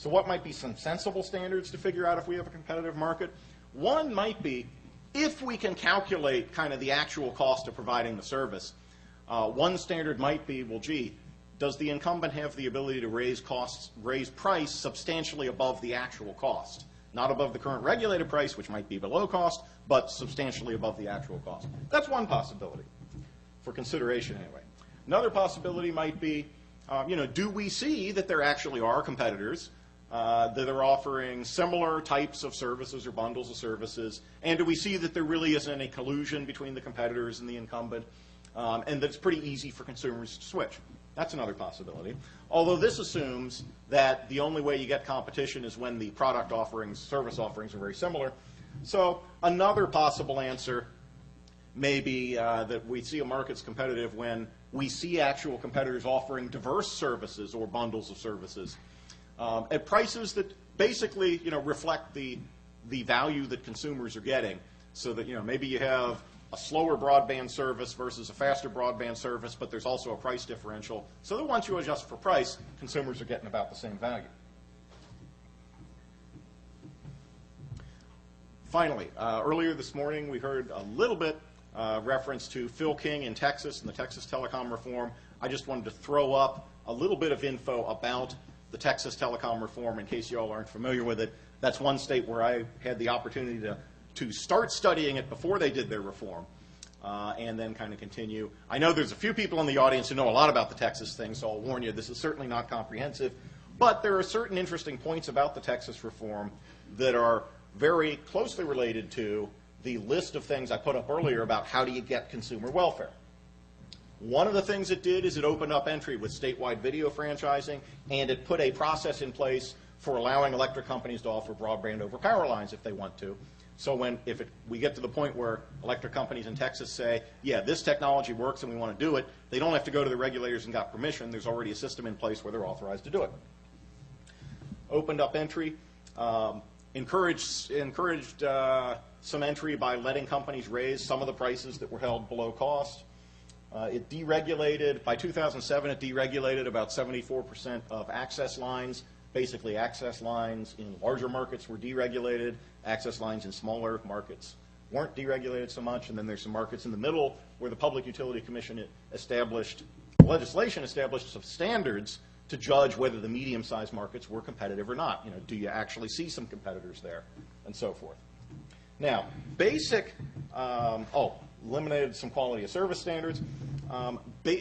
So what might be some sensible standards to figure out if we have a competitive market? One might be, if we can calculate kind of the actual cost of providing the service, one standard might be, well, gee, does the incumbent have the ability to raise price substantially above the actual cost? Not above the current regulated price, which might be below cost, but substantially above the actual cost. That's one possibility for consideration anyway. Another possibility might be, do we see that there actually are competitors that are offering similar types of services or bundles of services, and do we see that there really isn't any collusion between the competitors and the incumbent, and that it's pretty easy for consumers to switch? That's another possibility. Although this assumes that the only way you get competition is when the product offerings, service offerings are very similar. So another possible answer may be that we see a market's competitive when we see actual competitors offering diverse services or bundles of services at prices that basically reflect the value that consumers are getting. So that maybe you have a slower broadband service versus a faster broadband service, but there's also a price differential. So that once you adjust for price, consumers are getting about the same value. Finally, earlier this morning we heard a little bit reference to Phil King in Texas and the Texas Telecom Reform. I just wanted to throw up a little bit of info about the Texas Telecom Reform in case you all aren't familiar with it. That's one state where I had the opportunity to start studying it before they did their reform, and then kind of continue. I know there's a few people in the audience who know a lot about the Texas thing, so I'll warn you, this is certainly not comprehensive, but there are certain interesting points about the Texas reform that are very closely related to the list of things I put up earlier about how do you get consumer welfare. One of the things it did is it opened up entry with statewide video franchising, and it put a process in place for allowing electric companies to offer broadband over power lines if they want to. So we get to the point where electric companies in Texas say, yeah, this technology works and we want to do it, they don't have to go to the regulators and got permission. There's already a system in place where they're authorized to do it. Opened up entry, encouraged some entry by letting companies raise some of the prices that were held below cost. It deregulated, by 2007, it deregulated about 74% of access lines. Basically, access lines in larger markets were deregulated. Access lines in smaller markets weren't deregulated so much. And then there's some markets in the middle where the Public Utility Commission legislation established some standards to judge whether the medium-sized markets were competitive or not. Do you actually see some competitors there, and so forth. Now, eliminated some quality of service standards.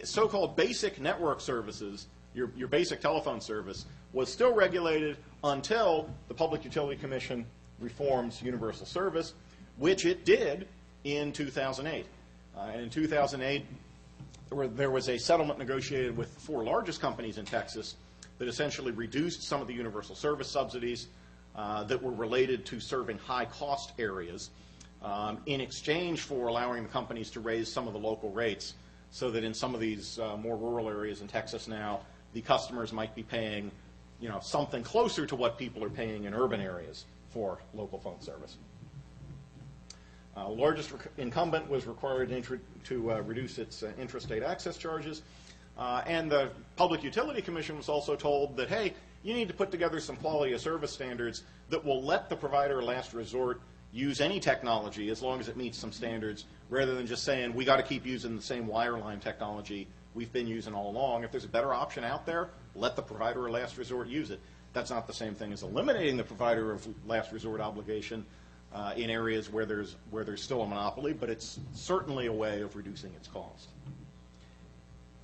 So-called basic network services, your basic telephone service, was still regulated until the Public Utility Commission reforms universal service, which it did in 2008. And in 2008, there was a settlement negotiated with the four largest companies in Texas that essentially reduced some of the universal service subsidies that were related to serving high-cost areas in exchange for allowing the companies to raise some of the local rates, so that in some of these more rural areas in Texas now, the customers might be paying something closer to what people are paying in urban areas for local phone service. The largest incumbent was required to reduce its intrastate access charges, and the Public Utility Commission was also told that, hey, you need to put together some quality of service standards that will let the provider of last resort use any technology as long as it meets some standards, rather than just saying we got to keep using the same wireline technology we've been using all along. If there's a better option out there, let the provider of last resort use it. That's not the same thing as eliminating the provider of last resort obligation in areas where there's still a monopoly, but it's certainly a way of reducing its cost.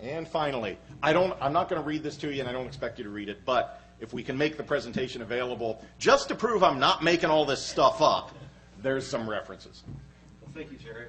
And finally, I'm not going to read this to you, and I don't expect you to read it, but if we can make the presentation available, just to prove I'm not making all this stuff up, there's some references. Well, thank you, Jerry.